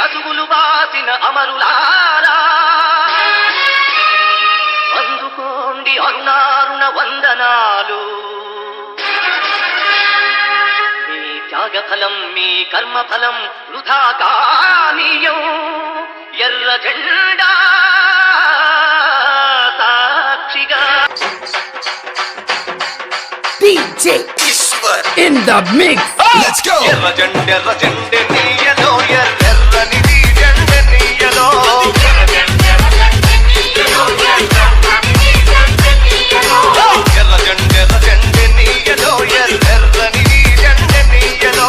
అసుగులు బాసిన అమరులారా అందుకోండి అరుణారుణ వందనాలు. మీ త్యాగఫలం మీ కర్మఫలం వృధా కానీయం. ఎర్ర జెండా సాక్షిగా DJ in the mix. Let's go. ఎర్ర జెండె నీయలో ఎర్రని జెండె నీయలో ఎర్ర జెండె నీయలో ఎర్రని జెండె నీయలో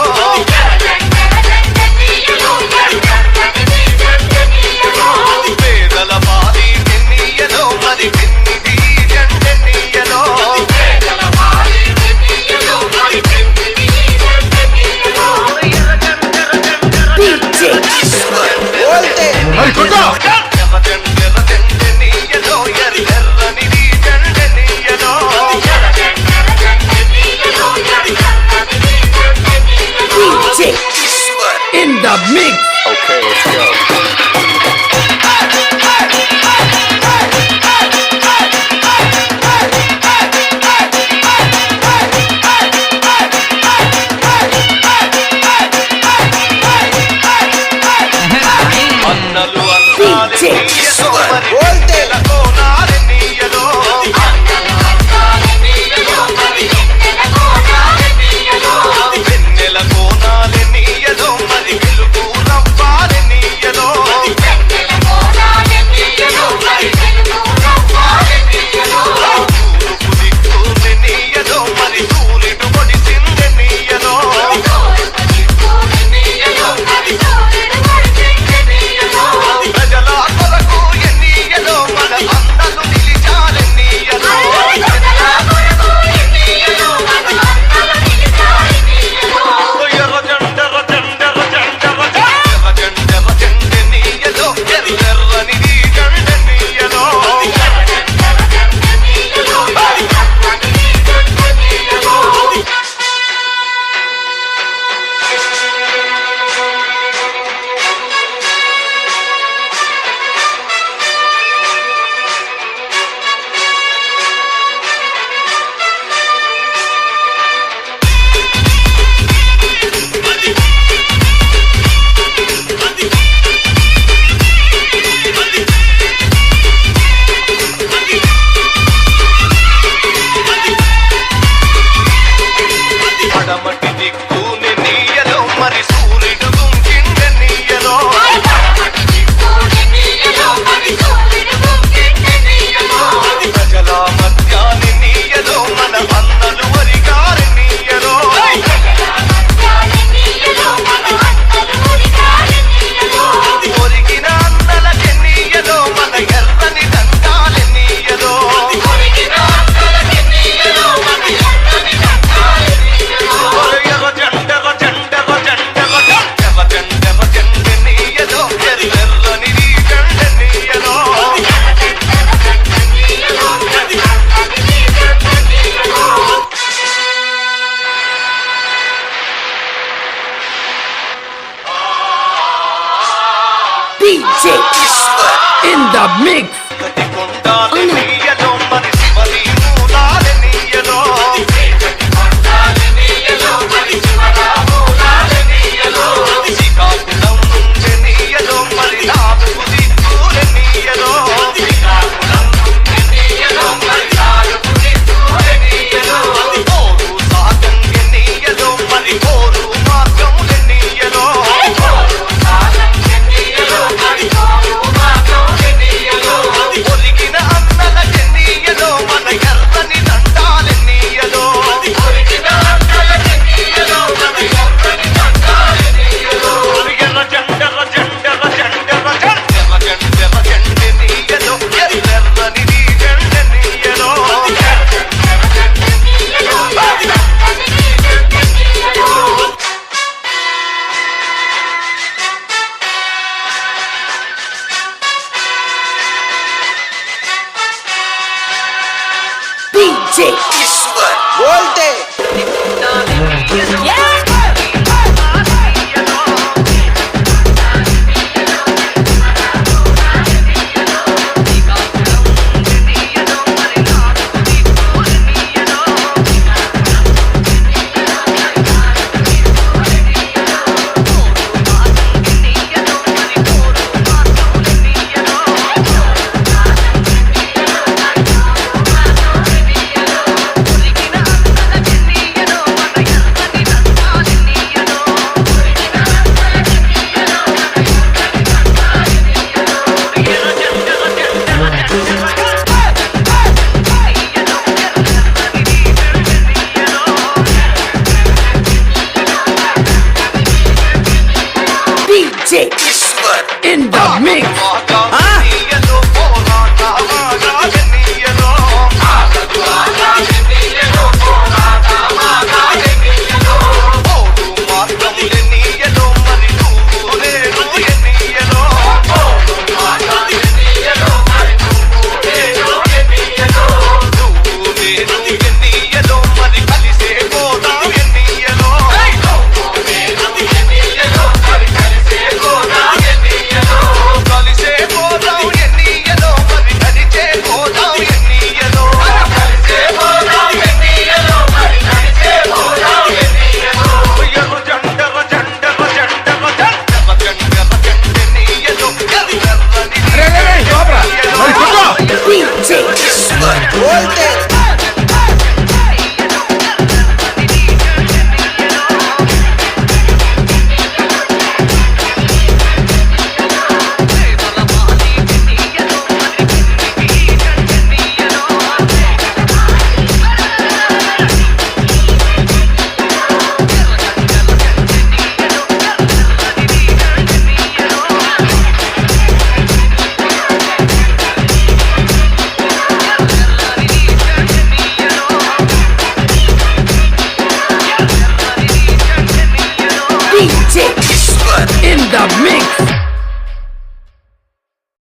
పేదల పాలి నీయలో మరి పిన్ని జెండె నీయలో DJ Hey, good go. DJ in the mix. Okay, let's go. అన్నలు అన్నాలు DJ నీయలో మరి వెన్నెల కోనాలు నీయలో వెన్నెల కోనాలు నీయలో మరి వెలుగు రవ్వాలి నీయలో తూర్పు దిక్కుని నీయలో మరి సూర్యుడు పొడిసింది నీయలో ప్రజల కొరకు ఎన్నియలో మన అన్నలు నిలిచారు నీయలో ఎర్ర జెండె నీయలో ఎర్రని జెండె నీయలో పడమటి దిక్కుని నీయలో మరి సూర్యుడు గుంకింది నీయలో ప్రజల మధ్యాని నీయలో మన అన్నలు వరిగారి నీయలో ఒరిగిన అన్నలకి నీయలో మన ఎర్రని దండాలి నీయలో ఎర్ర జెండె నీయలో ఎర్రని జెండె నీయలో DJ in the mix. గతి కొండాలి నీయలో మరి శివలి మూలాలి నీయలో శ్రీకాకుళం నుండి నీయలో మరి నాలుగు దిక్కులు నీయలో ఓరు సాగంగి నీయలో మరి ఓరు మార్గములు నీయలో ఒలిగిన అన్నలకి నీయలో మన ఎర్రని దండాలి నీయలో ఎర్ర జెండె నీయలో ఎర్రని జెండె నీయలో DJ Volte. Yeah. the mix.